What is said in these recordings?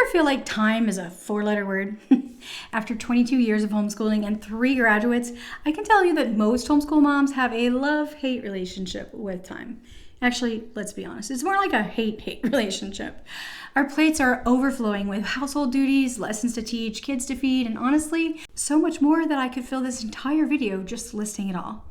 feel like time is a 4-letter word? After 22 years of homeschooling and 3 graduates, I can tell you that most homeschool moms have a love-hate relationship with time. Actually, let's be honest, it's more like a hate-hate relationship. Our plates are overflowing with household duties, lessons to teach, kids to feed, and honestly, so much more that I could fill this entire video just listing it all.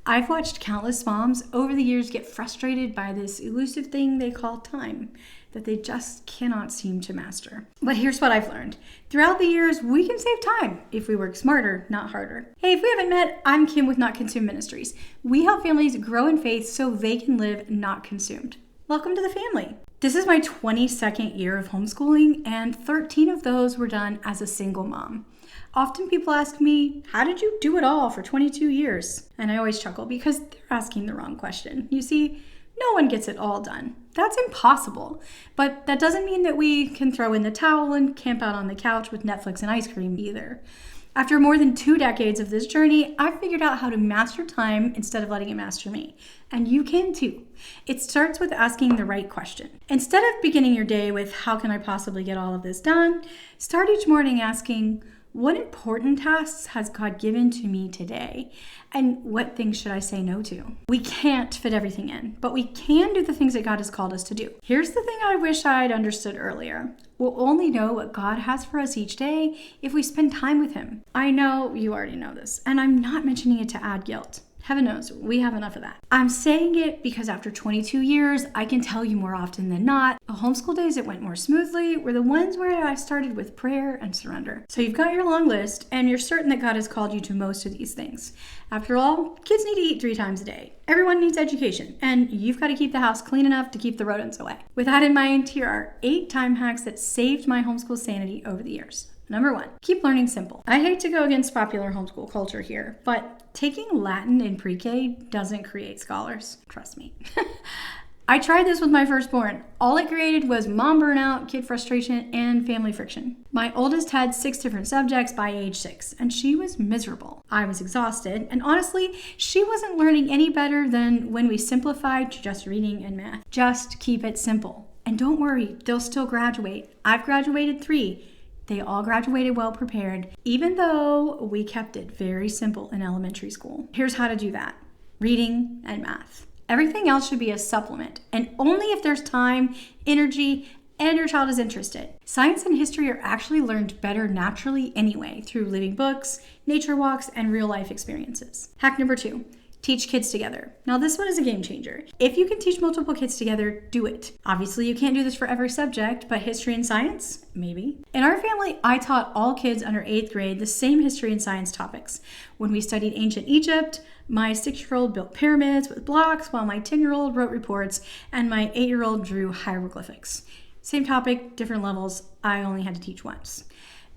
I've watched countless moms over the years get frustrated by this elusive thing they call time that they just cannot seem to master. But here's what I've learned. Throughout the years, we can save time if we work smarter, not harder. Hey, if we haven't met, I'm Kim with Not Consumed Ministries. We help families grow in faith so they can live not consumed. Welcome to the family. This is my 22nd year of homeschooling, and 13 of those were done as a single mom. Often people ask me, how did you do it all for 22 years? And I always chuckle because they're asking the wrong question. You see, no one gets it all done. That's impossible. But that doesn't mean that we can throw in the towel and camp out on the couch with Netflix and ice cream either. After more than 2 decades of this journey, I've figured out how to master time instead of letting it master me. And you can too. It starts with asking the right question. Instead of beginning your day with, how can I possibly get all of this done? Start each morning asking, what important tasks has God given to me today? And what things should I say no to? We can't fit everything in, but we can do the things that God has called us to do. Here's the thing I wish I'd understood earlier. We'll only know what God has for us each day if we spend time with Him. I know you already know this, and I'm not mentioning it to add guilt. Heaven knows, we have enough of that. I'm saying it because after 22 years, I can tell you more often than not, the homeschool days that went more smoothly were the ones where I started with prayer and surrender. So you've got your long list, and you're certain that God has called you to most of these things. After all, kids need to eat 3 times a day. Everyone needs education, and you've got to keep the house clean enough to keep the rodents away. With that in mind, here are 8 time hacks that saved my homeschool sanity over the years. Number 1, keep learning simple. I hate to go against popular homeschool culture here, but taking Latin in pre-K doesn't create scholars. Trust me. I tried this with my firstborn. All it created was mom burnout, kid frustration, and family friction. My oldest had 6 different subjects by age 6, and she was miserable. I was exhausted, and honestly, she wasn't learning any better than when we simplified to just reading and math. Just keep it simple. And don't worry, they'll still graduate. I've graduated 3. They all graduated well prepared, even though we kept it very simple in elementary school. Here's how to do that. Reading and math. Everything else should be a supplement, and only if there's time, energy, and your child is interested. Science and history are actually learned better naturally anyway through living books, nature walks, and real-life experiences. Hack number 2. Teach kids together. Now this one is a game changer. If you can teach multiple kids together, do it. Obviously you can't do this for every subject, but history and science, maybe. In our family, I taught all kids under 8th grade the same history and science topics. When we studied ancient Egypt, my 6-year-old built pyramids with blocks while my 10-year-old wrote reports and my 8-year-old drew hieroglyphics. Same topic, different levels. I only had to teach once.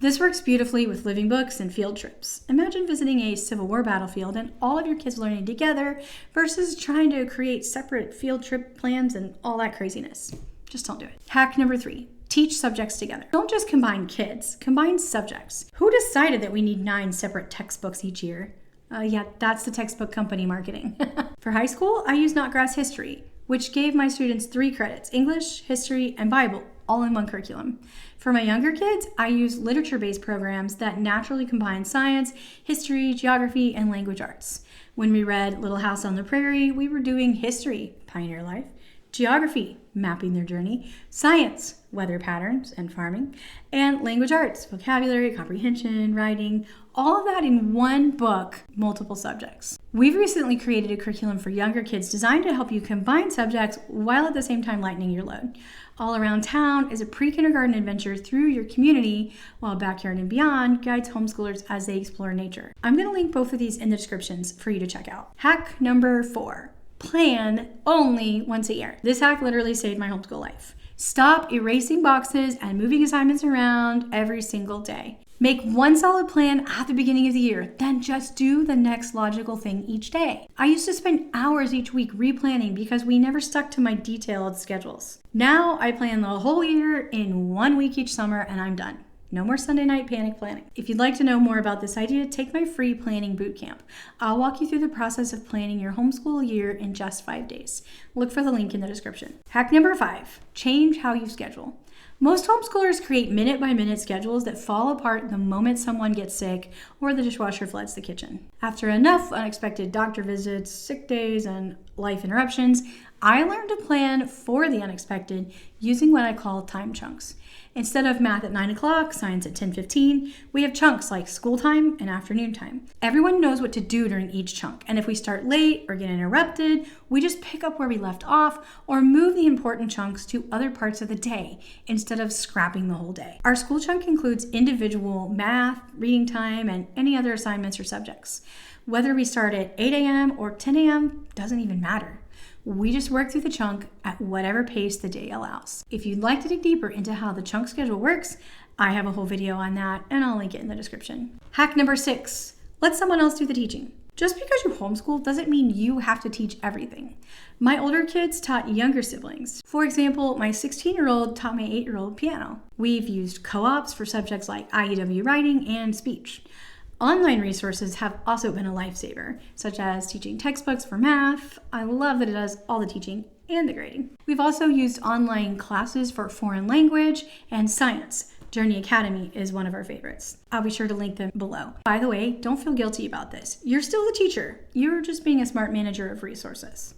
This works beautifully with living books and field trips. Imagine visiting a Civil War battlefield and all of your kids learning together versus trying to create separate field trip plans and all that craziness. Just don't do it. Hack number 3. Teach subjects together. Don't just combine kids, combine subjects. Who decided that we need 9 separate textbooks each year? Yeah, that's the textbook company marketing. For high school, I use Notgrass History, which gave my students 3 credits, English, History, and Bible, all in one curriculum. For my younger kids, I use literature-based programs that naturally combine science, history, geography, and language arts. When we read Little House on the Prairie, we were doing history, pioneer life, geography, mapping their journey, science, weather patterns and farming, and language arts, vocabulary, comprehension, writing, all of that in one book, multiple subjects. We've recently created a curriculum for younger kids designed to help you combine subjects while at the same time lightening your load. All Around Town is a pre-kindergarten adventure through your community, while Backyard and Beyond guides homeschoolers as they explore nature. I'm going to link both of these in the descriptions for you to check out. Hack number 4. Plan only once a year. This hack literally saved my homeschool life. Stop erasing boxes and moving assignments around every single day. Make one solid plan at the beginning of the year, then just do the next logical thing each day. I used to spend hours each week replanning because we never stuck to my detailed schedules. Now I plan the whole year in 1 week each summer and I'm done. No more Sunday night panic planning. If you'd like to know more about this idea, take my free planning bootcamp. I'll walk you through the process of planning your homeschool year in just 5 days. Look for the link in the description. Hack number 5, change how you schedule. Most homeschoolers create minute-by-minute schedules that fall apart the moment someone gets sick or the dishwasher floods the kitchen. After enough unexpected doctor visits, sick days, and life interruptions, I learned to plan for the unexpected using what I call time chunks. Instead of math at 9 o'clock, science at 10:15, we have chunks like school time and afternoon time. Everyone knows what to do during each chunk, and if we start late or get interrupted, we just pick up where we left off or move the important chunks to other parts of the day instead of scrapping the whole day. Our school chunk includes individual math, reading time, and any other assignments or subjects. Whether we start at 8 a.m. or 10 a.m. doesn't even matter. We just work through the chunk at whatever pace the day allows. If you'd like to dig deeper into how the chunk schedule works, I have a whole video on that and I'll link it in the description. Hack number 6, let someone else do the teaching. Just because you homeschool doesn't mean you have to teach everything. My older kids taught younger siblings. For example, my 16-year-old taught my 8-year-old piano. We've used co-ops for subjects like IEW writing and speech. Online resources have also been a lifesaver, such as teaching textbooks for math. I love that it does all the teaching and the grading. We've also used online classes for foreign language and science. Journey Academy is one of our favorites. I'll be sure to link them below. By the way, don't feel guilty about this. You're still the teacher. You're just being a smart manager of resources.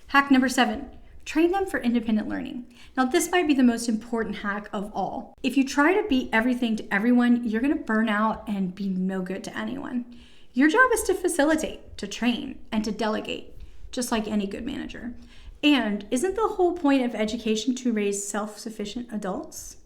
Hack number 7. Train them for independent learning. Now, this might be the most important hack of all. If you try to be everything to everyone, you're going to burn out and be no good to anyone. Your job is to facilitate, to train, and to delegate, just like any good manager. And isn't the whole point of education to raise self-sufficient adults?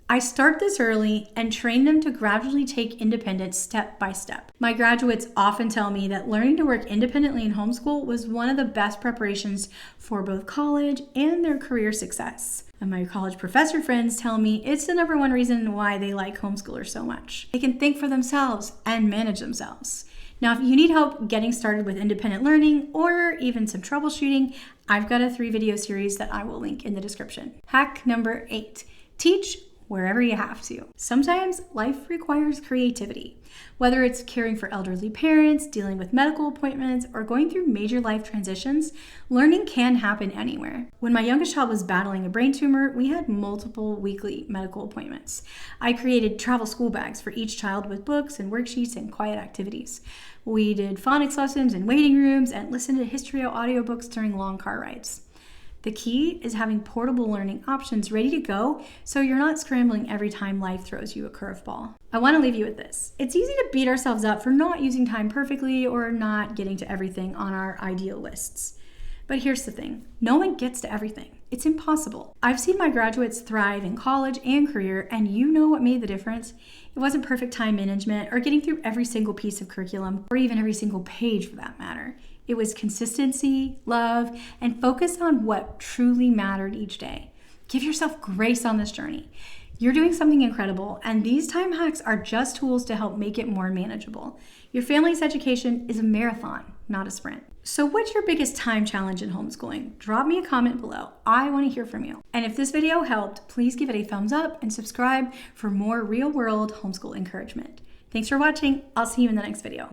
I start this early and train them to gradually take independence step by step. My graduates often tell me that learning to work independently in homeschool was one of the best preparations for both college and their career success. And my college professor friends tell me it's the number one reason why they like homeschoolers so much. They can think for themselves and manage themselves. Now, if you need help getting started with independent learning or even some troubleshooting, I've got a 3-video series that I will link in the description. Hack number 8, teach wherever you have to. Sometimes life requires creativity. Whether it's caring for elderly parents, dealing with medical appointments, or going through major life transitions, learning can happen anywhere. When my youngest child was battling a brain tumor, we had multiple weekly medical appointments. I created travel school bags for each child with books and worksheets and quiet activities. We did phonics lessons in waiting rooms and listened to history audiobooks during long car rides. The key is having portable learning options ready to go so you're not scrambling every time life throws you a curveball. I want to leave you with this. It's easy to beat ourselves up for not using time perfectly or not getting to everything on our ideal lists. But here's the thing, no one gets to everything. It's impossible. I've seen my graduates thrive in college and career, and you know what made the difference? It wasn't perfect time management or getting through every single piece of curriculum or even every single page for that matter. It was consistency, love, and focus on what truly mattered each day. Give yourself grace on this journey. You're doing something incredible, and these time hacks are just tools to help make it more manageable. Your family's education is a marathon, not a sprint. So what's your biggest time challenge in homeschooling? Drop me a comment below. I want to hear from you. And if this video helped, please give it a thumbs up and subscribe for more real-world homeschool encouragement. Thanks for watching. I'll see you in the next video.